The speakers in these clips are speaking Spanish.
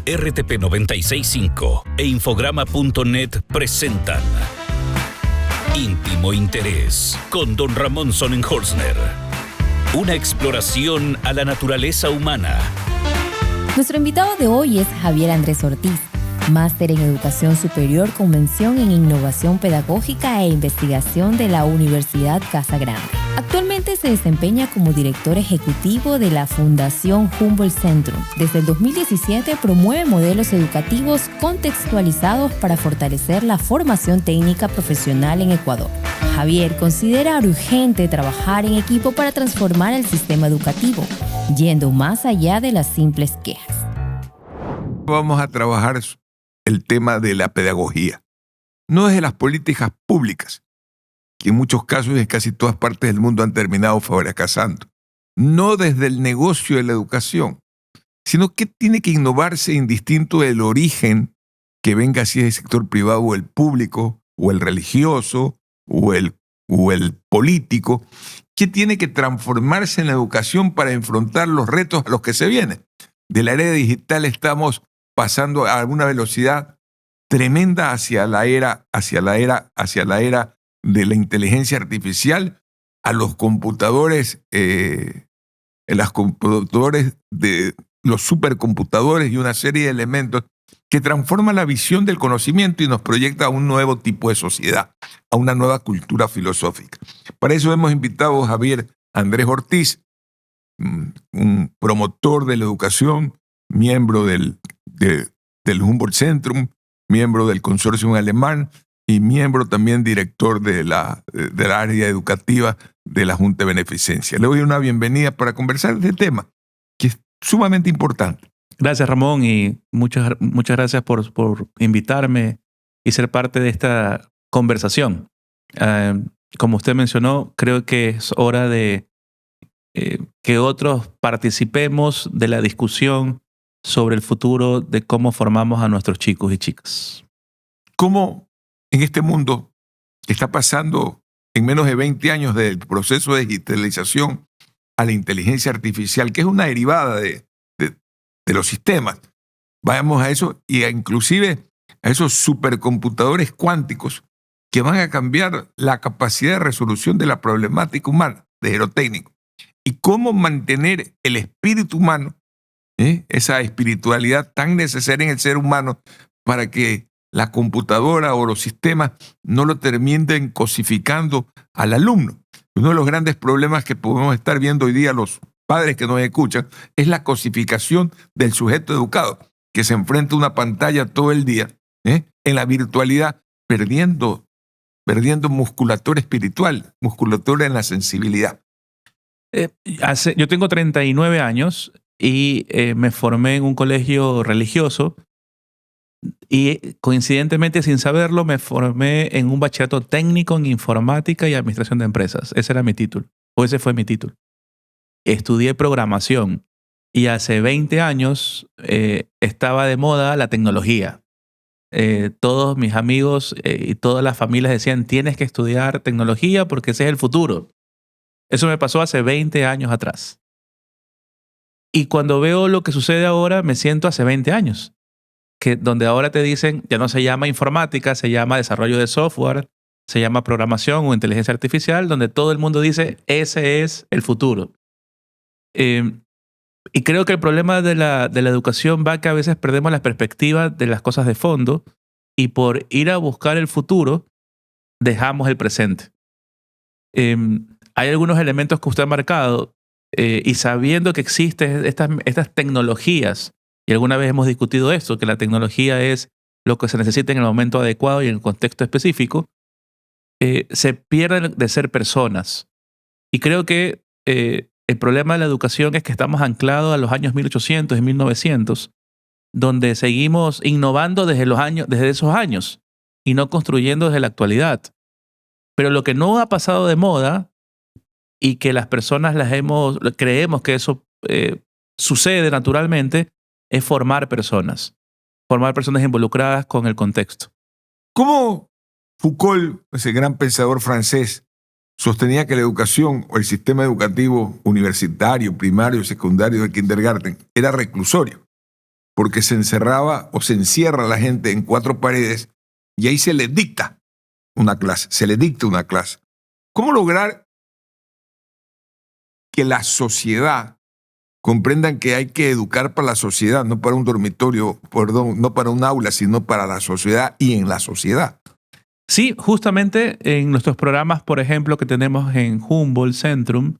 RTP 965 e Infograma.net presentan Íntimo Interés con Don Ramón Sonnenholzner. Una exploración a la naturaleza humana. Nuestro invitado de hoy es Javier Andrés Ortiz, máster en Educación Superior con mención en Innovación Pedagógica e Investigación de la Universidad Casa Grande. Actualmente se desempeña como director ejecutivo de la Fundación Humboldt Centrum. Desde el 2017 promueve modelos educativos contextualizados para fortalecer la formación técnica profesional en Ecuador. Javier considera urgente trabajar en equipo para transformar el sistema educativo, yendo más allá de las simples quejas. Vamos a trabajar el tema de la pedagogía, no desde las políticas públicas, que en muchos casos y en casi todas partes del mundo han terminado fracasando, no desde el negocio de la educación, sino que tiene que innovarse indistinto del origen que venga, si es el sector privado o el público, o el religioso, o el político, que tiene que transformarse en la educación para enfrentar los retos a los que se vienen. De la era digital estamos pasando a una velocidad tremenda hacia la era de la inteligencia artificial, a los computadores, de los supercomputadores y una serie de elementos que transforman la visión del conocimiento y nos proyecta a un nuevo tipo de sociedad, a una nueva cultura filosófica. Para eso hemos invitado a Javier Andrés Ortiz, un promotor de la educación, miembro del Humboldt Centrum, miembro del consorcio alemán y miembro también director de la área educativa de la Junta de Beneficencia. Le doy una bienvenida para conversar de este tema, que es sumamente importante. Gracias, Ramón, y muchas gracias por invitarme y ser parte de esta conversación. Como usted mencionó, creo que es hora de que otros participemos de la discusión sobre el futuro de cómo formamos a nuestros chicos y chicas. ¿Cómo en este mundo que está pasando en menos de 20 años del proceso de digitalización a la inteligencia artificial, que es una derivada de los sistemas, vayamos a eso y inclusive a esos supercomputadores cuánticos que van a cambiar la capacidad de resolución de la problemática humana, de lo técnico? Y cómo mantener el espíritu humano, esa espiritualidad tan necesaria en el ser humano, para que la computadora o los sistemas no lo terminen cosificando al alumno. Uno de los grandes problemas que podemos estar viendo hoy día los padres que nos escuchan es la cosificación del sujeto educado, que se enfrenta a una pantalla todo el día, en la virtualidad, perdiendo musculatura espiritual, musculatura en la sensibilidad. Yo tengo 39 años y me formé en un colegio religioso y coincidentemente, sin saberlo, me formé en un bachillerato técnico en informática y administración de empresas. Ese era mi título, o ese fue mi título. Estudié programación y hace 20 años estaba de moda la tecnología. Todos mis amigos y todas las familias decían, tienes que estudiar tecnología porque ese es el futuro. Eso me pasó hace 20 años atrás. Y cuando veo lo que sucede ahora, me siento hace 20 años. Donde ahora te dicen, ya no se llama informática, se llama desarrollo de software, se llama programación o inteligencia artificial, donde todo el mundo dice, ese es el futuro. Y creo que el problema de la educación va que a veces perdemos la perspectiva de las cosas de fondo y por ir a buscar el futuro, dejamos el presente. Hay algunos elementos que usted ha marcado y sabiendo que existen estas tecnologías, y alguna vez hemos discutido esto, que la tecnología es lo que se necesita en el momento adecuado y en el contexto específico, se pierden de ser personas. Y creo que el problema de la educación es que estamos anclados a los años 1800 y 1900, donde seguimos innovando desde esos años y no construyendo desde la actualidad. Pero lo que no ha pasado de moda y que las personas creemos que eso sucede naturalmente, es formar personas involucradas con el contexto. ¿Cómo Foucault, ese gran pensador francés, sostenía que la educación o el sistema educativo universitario, primario, secundario, de kindergarten era reclusorio? porque se encerraba o se encierra la gente en 4 paredes y ahí se le dicta una clase, ¿Cómo lograr que la sociedad comprendan que hay que educar para la sociedad, no para un dormitorio, no para un aula, sino para la sociedad y en la sociedad? Sí, justamente en nuestros programas, por ejemplo, que tenemos en Humboldt Centrum,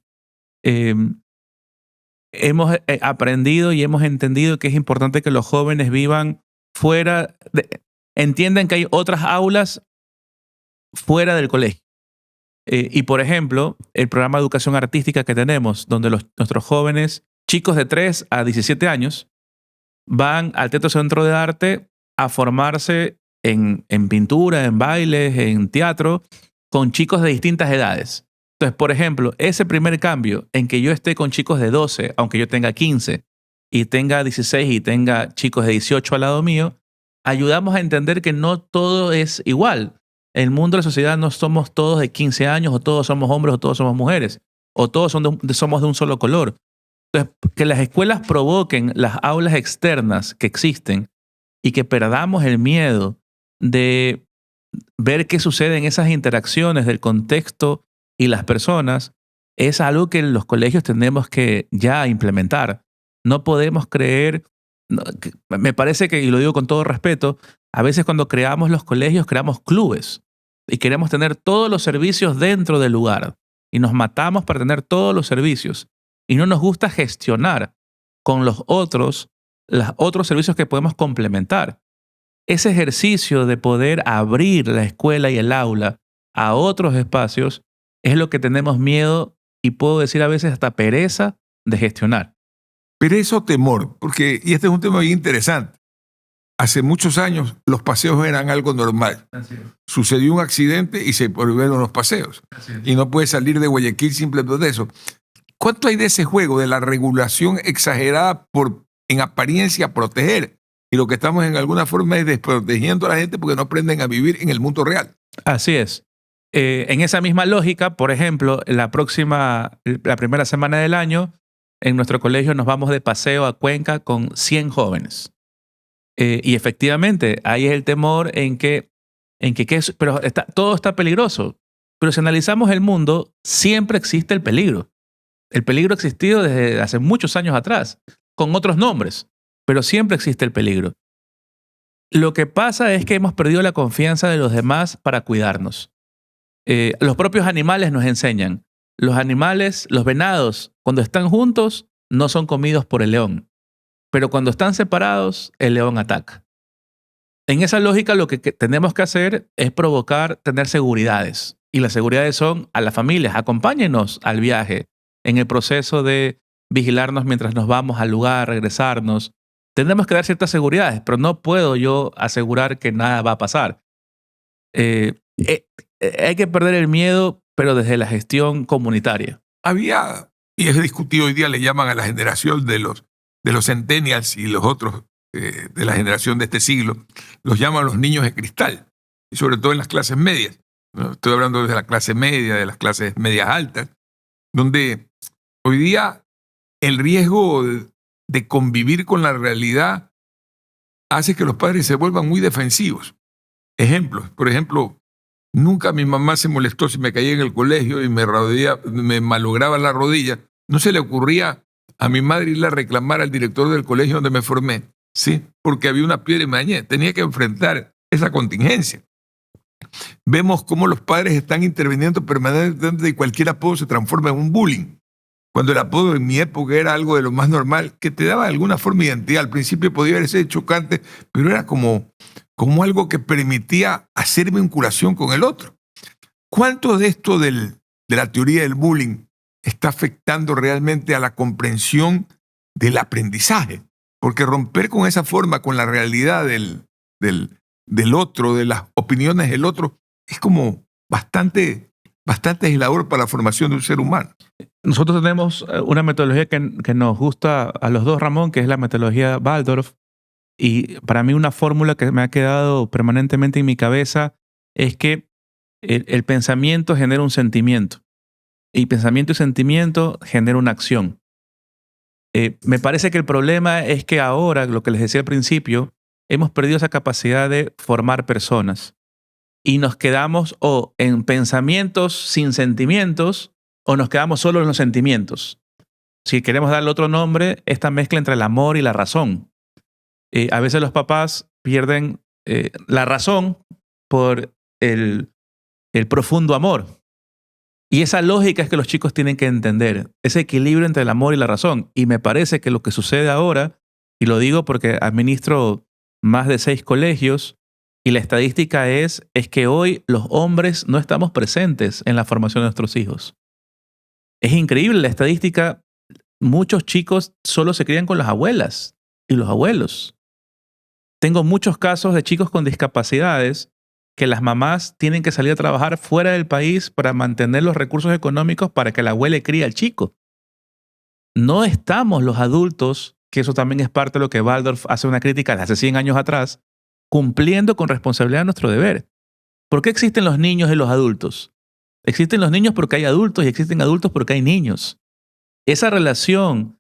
hemos aprendido y hemos entendido que es importante que los jóvenes vivan entiendan que hay otras aulas fuera del colegio. Y por ejemplo, el programa de educación artística que tenemos, donde nuestros jóvenes, chicos de 3 a 17 años, van al Teatro Centro de Arte a formarse en pintura, en bailes, en teatro, con chicos de distintas edades. Entonces, por ejemplo, ese primer cambio en que yo esté con chicos de 12, aunque yo tenga 15, y tenga 16 y tenga chicos de 18 al lado mío, ayudamos a entender que no todo es igual. En el mundo de la sociedad no somos todos de 15 años, o todos somos hombres, o todos somos mujeres, o todos somos de un solo color. Entonces, que las escuelas provoquen las aulas externas que existen y que perdamos el miedo de ver qué sucede en esas interacciones del contexto y las personas, es algo que los colegios tenemos que ya implementar. No podemos creer, me parece que, y lo digo con todo respeto, a veces cuando creamos los colegios creamos clubes y queremos tener todos los servicios dentro del lugar y nos matamos para tener todos los servicios y no nos gusta gestionar con los otros servicios que podemos complementar. Ese ejercicio de poder abrir la escuela y el aula a otros espacios es lo que tenemos miedo y puedo decir a veces hasta pereza de gestionar. Pereza o temor, porque, y este es un tema bien interesante. Hace muchos años los paseos eran algo normal. Sucedió un accidente y se prohibieron los paseos. Y no puedes salir de Guayaquil simplemente por eso. ¿Cuánto hay de ese juego, de la regulación exagerada por, en apariencia, proteger? Y lo que estamos en alguna forma es desprotegiendo a la gente porque no aprenden a vivir en el mundo real. Así es. En esa misma lógica, por ejemplo, la primera semana del año, en nuestro colegio nos vamos de paseo a Cuenca con 100 jóvenes. Y efectivamente, ahí es el temor pero todo está peligroso. Pero si analizamos el mundo, siempre existe el peligro. El peligro ha existido desde hace muchos años atrás, con otros nombres, pero siempre existe el peligro. Lo que pasa es que hemos perdido la confianza de los demás para cuidarnos. Los propios animales nos enseñan. Los animales, los venados, cuando están juntos, no son comidos por el león. Pero cuando están separados, el león ataca. En esa lógica, lo que tenemos que hacer es tener seguridades. Y las seguridades son a las familias. Acompáñenos al viaje en el proceso de vigilarnos mientras nos vamos al lugar, regresarnos. Tenemos que dar ciertas seguridades, pero no puedo yo asegurar que nada va a pasar. Hay que perder el miedo, pero desde la gestión comunitaria. Había, y es discutido hoy día, le llaman a la generación de los centennials y los otros de la generación de este siglo, los llaman los niños de cristal, y sobre todo en las clases medias. ¿No? Estoy hablando de la clase media, de las clases medias altas, donde hoy día el riesgo de convivir con la realidad hace que los padres se vuelvan muy defensivos. Ejemplos, por ejemplo, nunca mi mamá se molestó si me caía en el colegio y me malograba la rodilla. No se le ocurría a mi madre irle a reclamar al director del colegio donde me formé, ¿sí? Porque había una piedra y me dañé. Tenía que enfrentar esa contingencia. Vemos cómo los padres están interviniendo permanentemente y cualquier apodo se transforma en un bullying. Cuando el apodo en mi época era algo de lo más normal, que te daba alguna forma de identidad. Al principio podía ser chocante, pero era como algo que permitía hacer vinculación con el otro. ¿Cuánto de esto de la teoría del bullying está afectando realmente a la comprensión del aprendizaje? Porque romper con esa forma, con la realidad del otro, de las opiniones del otro, es como bastante aislador para la formación de un ser humano. Nosotros tenemos una metodología que nos gusta a los dos, Ramón, que es la metodología Waldorf. Y para mí una fórmula que me ha quedado permanentemente en mi cabeza es que el pensamiento genera un sentimiento. Y pensamiento y sentimiento genera una acción. Me parece que el problema es que ahora, lo que les decía al principio, hemos perdido esa capacidad de formar personas y nos quedamos o en pensamientos sin sentimientos o nos quedamos solo en los sentimientos. Si queremos darle otro nombre, esta mezcla entre el amor y la razón. A veces los papás pierden la razón por el profundo amor. Y esa lógica es que los chicos tienen que entender, ese equilibrio entre el amor y la razón. Y me parece que lo que sucede ahora, y lo digo porque administro más de 6 colegios, y la estadística es que hoy los hombres no estamos presentes en la formación de nuestros hijos. Es increíble la estadística. Muchos chicos solo se crían con las abuelas y los abuelos. Tengo muchos casos de chicos con discapacidades que las mamás tienen que salir a trabajar fuera del país para mantener los recursos económicos para que la abuela críe al chico. No estamos los adultos, que eso también es parte de lo que Waldorf hace una crítica de hace 100 años atrás, cumpliendo con responsabilidad nuestro deber. ¿Por qué existen los niños y los adultos? Existen los niños porque hay adultos y existen adultos porque hay niños. Esa relación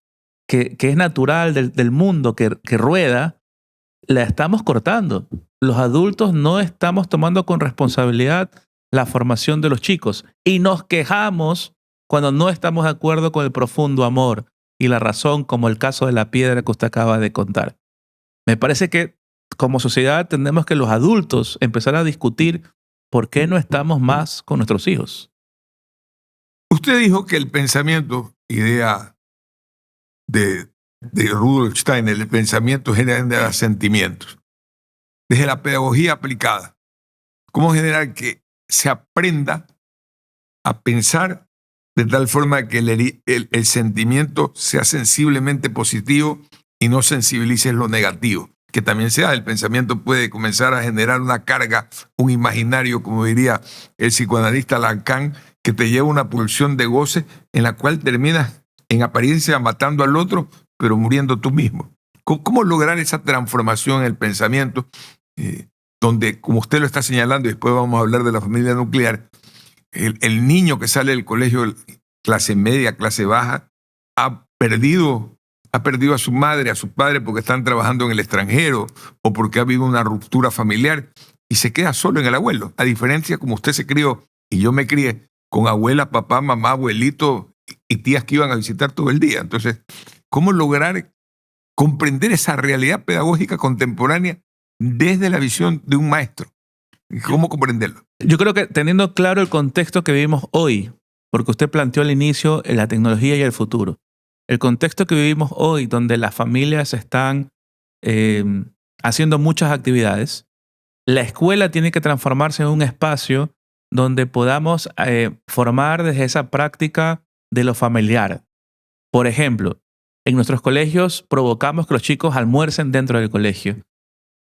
que es natural del mundo que rueda, la estamos cortando. Los adultos no estamos tomando con responsabilidad la formación de los chicos y nos quejamos cuando no estamos de acuerdo con el profundo amor y la razón, como el caso de la piedra que usted acaba de contar. Me parece que como sociedad tenemos que los adultos empezar a discutir por qué no estamos más con nuestros hijos. Usted dijo que el pensamiento, idea de Rudolf Steiner, el pensamiento genera sentimientos. Desde la pedagogía aplicada, ¿cómo generar que se aprenda a pensar de tal forma que el sentimiento sea sensiblemente positivo y no sensibilice lo negativo? Que también sea, el pensamiento puede comenzar a generar una carga, un imaginario, como diría el psicoanalista Lacan, que te lleva una pulsión de goce en la cual terminas en apariencia matando al otro, pero muriendo tú mismo. ¿Cómo lograr esa transformación en el pensamiento? Donde, como usted lo está señalando, y después vamos a hablar de la familia nuclear, el niño que sale del colegio, clase media, clase baja, ha perdido a su madre, a su padre, porque están trabajando en el extranjero o porque ha habido una ruptura familiar y se queda solo en el abuelo. A diferencia como usted se crió y yo me crié con abuela, papá, mamá, abuelito y tías que iban a visitar todo el día. Entonces, ¿cómo lograr comprender esa realidad pedagógica contemporánea desde la visión de un maestro? ¿Cómo comprenderlo? Yo creo que teniendo claro el contexto que vivimos hoy, porque usted planteó al inicio la tecnología y el futuro. El contexto que vivimos hoy, donde las familias están haciendo muchas actividades, la escuela tiene que transformarse en un espacio donde podamos formar desde esa práctica de lo familiar. Por ejemplo, en nuestros colegios provocamos que los chicos almuercen dentro del colegio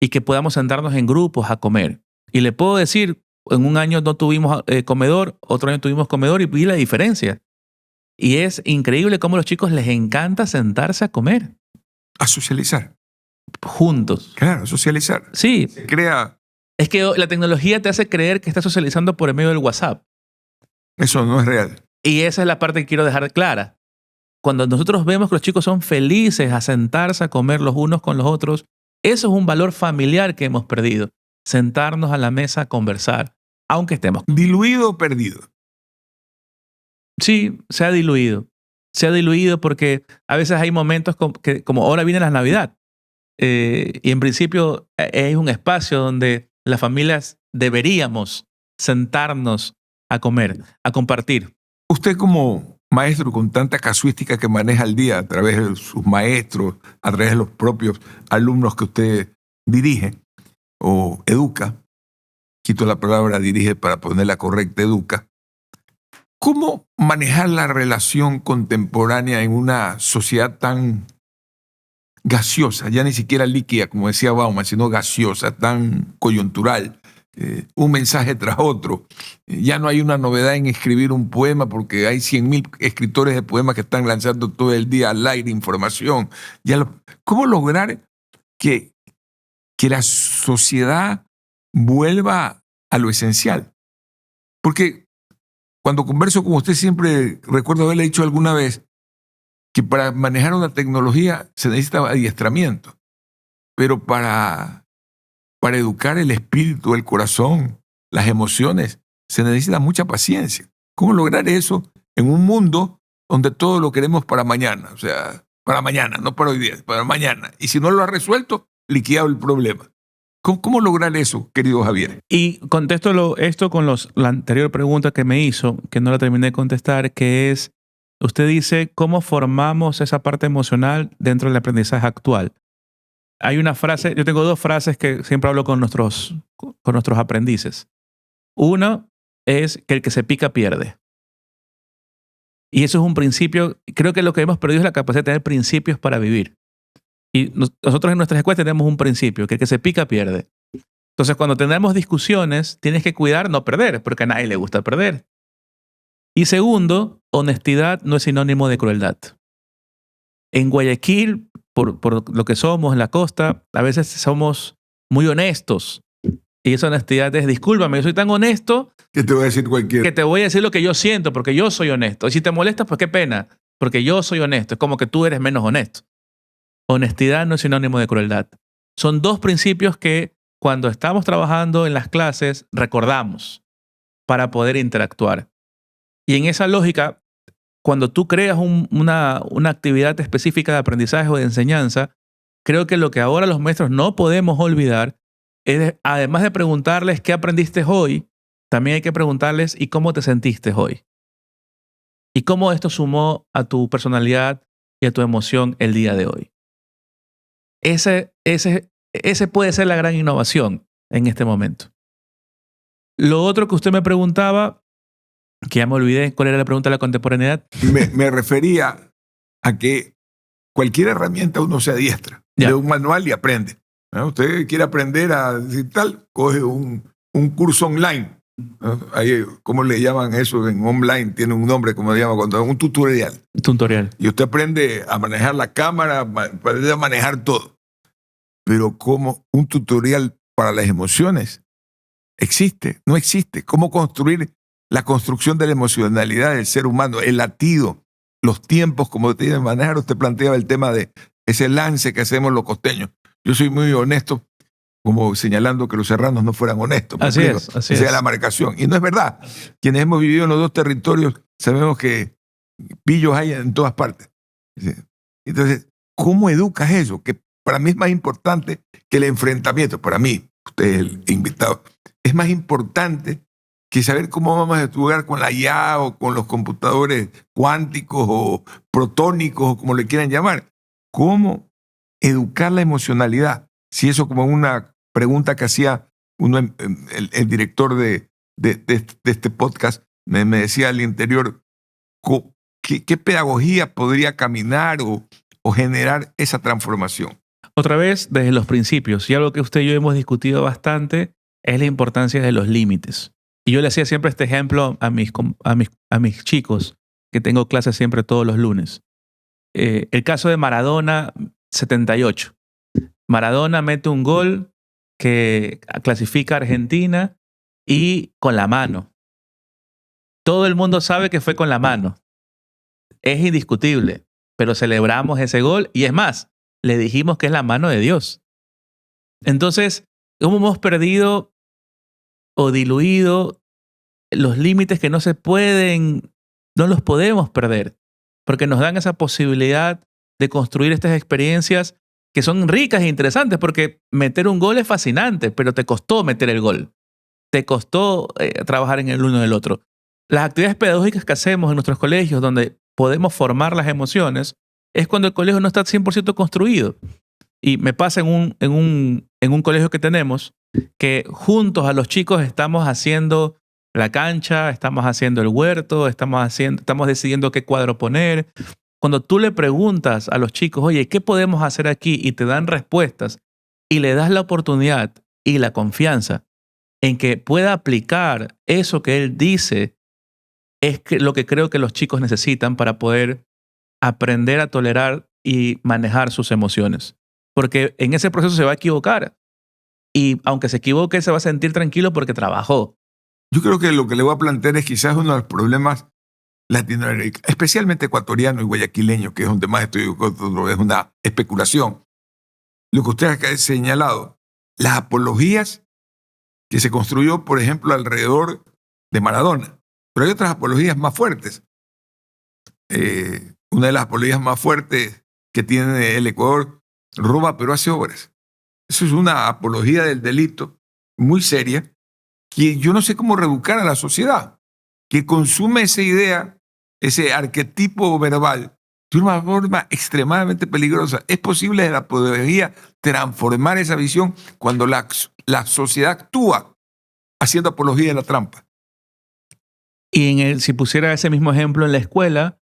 y que podamos sentarnos en grupos a comer. Y le puedo decir, en un año no tuvimos comedor, otro año tuvimos comedor y vi la diferencia. Y es increíble cómo a los chicos les encanta sentarse a comer. A socializar. Juntos. Claro, socializar. Sí. Se crea... Es que la tecnología te hace creer que estás socializando por el medio del WhatsApp. Eso no es real. Y esa es la parte que quiero dejar clara. Cuando nosotros vemos que los chicos son felices a sentarse a comer los unos con los otros, eso es un valor familiar que hemos perdido. Sentarnos a la mesa a conversar, aunque estemos... ¿Diluido o perdido? Sí, se ha diluido. Se ha diluido porque a veces hay momentos como ahora viene la Navidad. Y en principio es un espacio donde las familias deberíamos sentarnos a comer, a compartir. Usted como maestro con tanta casuística que maneja al día a través de sus maestros, a través de los propios alumnos que usted dirige o educa, quito la palabra dirige para ponerla correcta, educa, ¿cómo manejar la relación contemporánea en una sociedad tan gaseosa, ya ni siquiera líquida, como decía Bauman, sino gaseosa, tan coyuntural, un mensaje tras otro? Ya no hay una novedad en escribir un poema porque hay 100.000 escritores de poemas que están lanzando todo el día al aire información. ¿Cómo lograr que la sociedad vuelva a lo esencial? Porque cuando converso con usted siempre recuerdo haberle dicho alguna vez que para manejar una tecnología se necesita adiestramiento, pero para educar el espíritu, el corazón, las emociones, se necesita mucha paciencia. ¿Cómo lograr eso en un mundo donde todo lo queremos para mañana? O sea, para mañana, no para hoy día, para mañana. Y si no lo has resuelto, liquidado el problema. ¿Cómo lograr eso, querido Javier? Y contesto esto con la anterior pregunta que me hizo, que no la terminé de contestar, que es, usted dice, ¿cómo formamos esa parte emocional dentro del aprendizaje actual? Hay una frase, yo tengo dos frases que siempre hablo con nuestros aprendices. Uno es que el que se pica pierde. Y eso es un principio, creo que lo que hemos perdido es la capacidad de tener principios para vivir. Y nosotros en nuestras escuelas tenemos un principio, que el que se pica pierde. Entonces, cuando tenemos discusiones, tienes que cuidar no perder, porque a nadie le gusta perder. Y segundo, honestidad no es sinónimo de crueldad. En Guayaquil, por lo que somos en la costa, a veces somos muy honestos. Y esa honestidad es, discúlpame, yo soy tan honesto que te voy a decir cualquiera. Que te voy a decir lo que yo siento, porque yo soy honesto. Y si te molestas, pues qué pena, porque yo soy honesto. Es como que tú eres menos honesto. Honestidad no es sinónimo de crueldad. Son dos principios que cuando estamos trabajando en las clases recordamos para poder interactuar. Y en esa lógica, cuando tú creas una actividad específica de aprendizaje o de enseñanza, creo que lo que ahora los maestros no podemos olvidar es, además de preguntarles qué aprendiste hoy, también hay que preguntarles ¿y cómo te sentiste hoy? ¿Y cómo esto sumó a tu personalidad y a tu emoción el día de hoy? Ese puede ser la gran innovación en este momento. Lo otro que usted me preguntaba, que ya me olvidé, ¿cuál era la pregunta de la contemporaneidad? Me refería a que cualquier herramienta uno se adiestra. De un manual y aprende. ¿No? Usted quiere aprender a decir tal, coge un curso online. ¿No? Ahí, ¿cómo le llaman eso en online? Tiene un nombre, como le llaman cuando un tutorial. Tutorial. Y usted aprende a manejar la cámara, aprende a manejar todo. Pero ¿cómo un tutorial para las emociones existe? No existe. ¿Cómo construir la construcción de la emocionalidad del ser humano? El latido, los tiempos, como tiene que manejar. Usted planteaba el tema de ese lance que hacemos los costeños. Yo soy muy honesto, como señalando que los serranos no fueran honestos. Así es. Esa es la marcación. Y no es verdad. Quienes hemos vivido en los dos territorios sabemos que pillos hay en todas partes. Entonces, ¿cómo educas eso? Que para mí es más importante que el enfrentamiento. Para mí, usted es el invitado, es más importante que saber cómo vamos a jugar con la IA o con los computadores cuánticos o protónicos o como le quieran llamar. ¿Cómo educar la emocionalidad? Si eso, como una pregunta que hacía el director de este podcast, me decía al interior, ¿qué pedagogía podría caminar o generar esa transformación? Otra vez, desde los principios, y algo que usted y yo hemos discutido bastante es la importancia de los límites. Y yo le hacía siempre este ejemplo a mis chicos, que tengo clases siempre todos los lunes. El caso de Maradona, 78. Maradona mete un gol que clasifica a Argentina y con la mano. Todo el mundo sabe que fue con la mano. Es indiscutible, pero celebramos ese gol y es más, le dijimos que es la mano de Dios. Entonces, ¿cómo hemos perdido o diluido los límites que no los podemos perder? Porque nos dan esa posibilidad de construir estas experiencias que son ricas e interesantes, porque meter un gol es fascinante, pero te costó meter el gol. Te costó trabajar en el uno del otro. Las actividades pedagógicas que hacemos en nuestros colegios, donde podemos formar las emociones, es cuando el colegio no está 100% construido. Y me pasa en un colegio que tenemos, que juntos a los chicos estamos haciendo la cancha, estamos haciendo el huerto, estamos decidiendo qué cuadro poner. Cuando tú le preguntas a los chicos, oye, ¿qué podemos hacer aquí? Y te dan respuestas y le das la oportunidad y la confianza en que pueda aplicar eso que él dice, es lo que creo que los chicos necesitan para poder aprender a tolerar y manejar sus emociones. Porque en ese proceso se va a equivocar. Y aunque se equivoque, se va a sentir tranquilo porque trabajó. Yo creo que lo que le voy a plantear es quizás uno de los problemas latinoamericano, especialmente ecuatoriano y guayaquileño, que es donde más estoy, es una especulación. Lo que usted ha señalado, las apologías que se construyó, por ejemplo, alrededor de Maradona. Pero hay otras apologías más fuertes. Una de las apologías más fuertes que tiene el Ecuador, roba pero hace obras. Eso es una apología del delito muy seria, que yo no sé cómo reeducar a la sociedad, que consume esa idea, ese arquetipo verbal, de una forma extremadamente peligrosa. Es posible de la apología transformar esa visión cuando la sociedad actúa haciendo apología de la trampa. Y si pusiera ese mismo ejemplo en la escuela,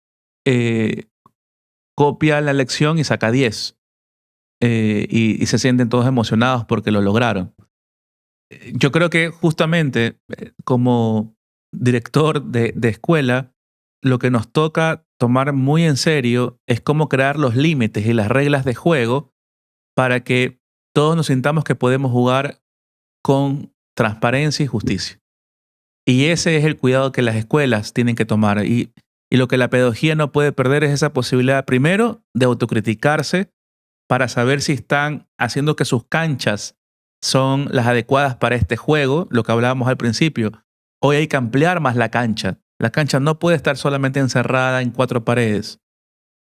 copia la lección y saca 10. Y se sienten todos emocionados porque lo lograron. Yo creo que justamente como director de escuela, lo que nos toca tomar muy en serio es cómo crear los límites y las reglas de juego para que todos nos sintamos que podemos jugar con transparencia y justicia. Y ese es el cuidado que las escuelas tienen que tomar. Y lo que la pedagogía no puede perder es esa posibilidad, primero, de autocriticarse para saber si están haciendo que sus canchas son las adecuadas para este juego, lo que hablábamos al principio. Hoy hay que ampliar más la cancha. La cancha no puede estar solamente encerrada en 4 paredes.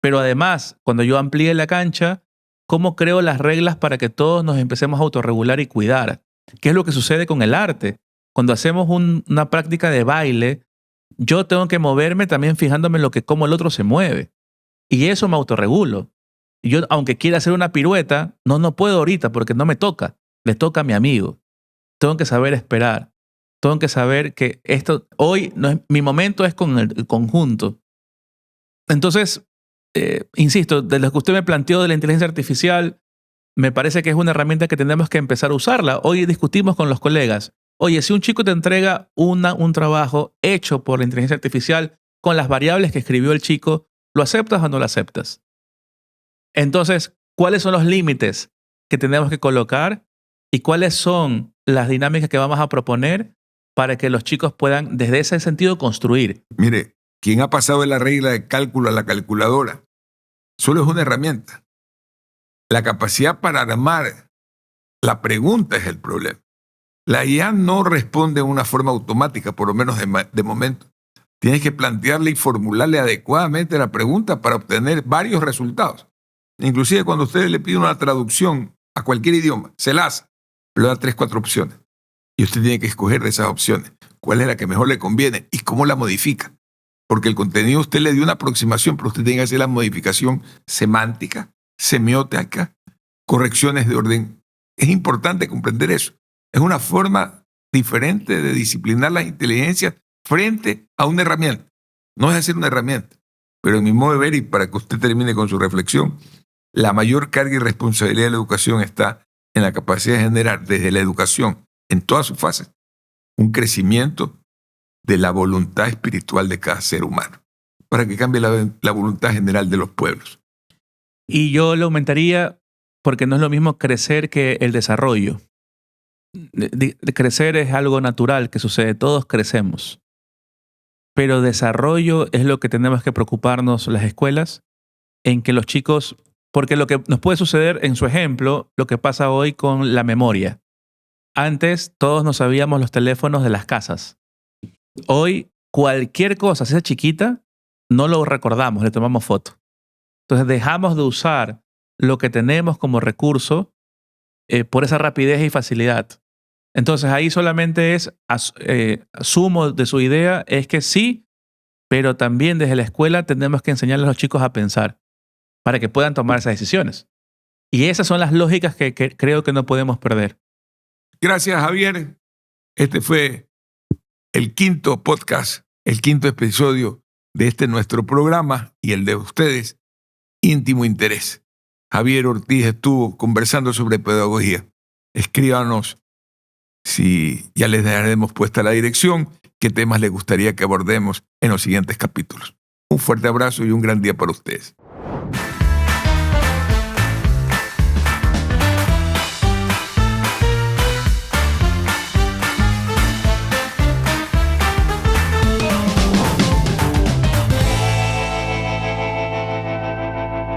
Pero además, cuando yo amplíe la cancha, ¿cómo creo las reglas para que todos nos empecemos a autorregular y cuidar? ¿Qué es lo que sucede con el arte? Cuando hacemos una práctica de baile, yo tengo que moverme también fijándome en cómo el otro se mueve. Y eso me autorregulo. Yo, aunque quiera hacer una pirueta, no puedo ahorita porque no me toca. Le toca a mi amigo. Tengo que saber esperar. Tengo que saber que esto hoy no es, mi momento es con el conjunto. Entonces, insisto, de lo que usted me planteó de la inteligencia artificial, me parece que es una herramienta que tenemos que empezar a usarla. Hoy discutimos con los colegas. Oye, si un chico te entrega un trabajo hecho por la inteligencia artificial con las variables que escribió el chico, ¿lo aceptas o no lo aceptas? Entonces, ¿cuáles son los límites que tenemos que colocar y cuáles son las dinámicas que vamos a proponer para que los chicos puedan, desde ese sentido, construir? Mire, quien ha pasado de la regla de cálculo a la calculadora solo es una herramienta. La capacidad para armar la pregunta es el problema. La IA no responde de una forma automática, por lo menos de momento. Tienes que plantearle y formularle adecuadamente la pregunta para obtener varios resultados. Inclusive cuando usted le pide una traducción a cualquier idioma, se la hace, le da 3, 4 opciones. Y usted tiene que escoger de esas opciones cuál es la que mejor le conviene y cómo la modifica. Porque el contenido usted le dio una aproximación, pero usted tiene que hacer la modificación semántica, semiótica, correcciones de orden. Es importante comprender eso. Es una forma diferente de disciplinar las inteligencias frente a una herramienta. No es hacer una herramienta, pero en mi modo de ver, y para que usted termine con su reflexión, la mayor carga y responsabilidad de la educación está en la capacidad de generar desde la educación, en todas sus fases, un crecimiento de la voluntad espiritual de cada ser humano, para que cambie la voluntad general de los pueblos. Y yo lo aumentaría porque no es lo mismo crecer que el desarrollo. Crecer es algo natural que sucede, todos crecemos. Pero desarrollo es lo que tenemos que preocuparnos las escuelas, en que los chicos, porque lo que nos puede suceder en su ejemplo, lo que pasa hoy con la memoria. Antes todos nos sabíamos los teléfonos de las casas. Hoy cualquier cosa, si es chiquita, no lo recordamos, le tomamos foto. Entonces dejamos de usar lo que tenemos como recurso por esa rapidez y facilidad. Entonces ahí solamente asumo de su idea es que sí, pero también desde la escuela tenemos que enseñarles a los chicos a pensar para que puedan tomar esas decisiones. Y esas son las lógicas que creo que no podemos perder. Gracias, Javier. Este fue el 5º podcast, el 5º episodio de nuestro programa y el de ustedes, Íntimo Interés. Javier Ortiz estuvo conversando sobre pedagogía. Escríbanos si ya les daremos puesta la dirección, qué temas les gustaría que abordemos en los siguientes capítulos. Un fuerte abrazo y un gran día para ustedes.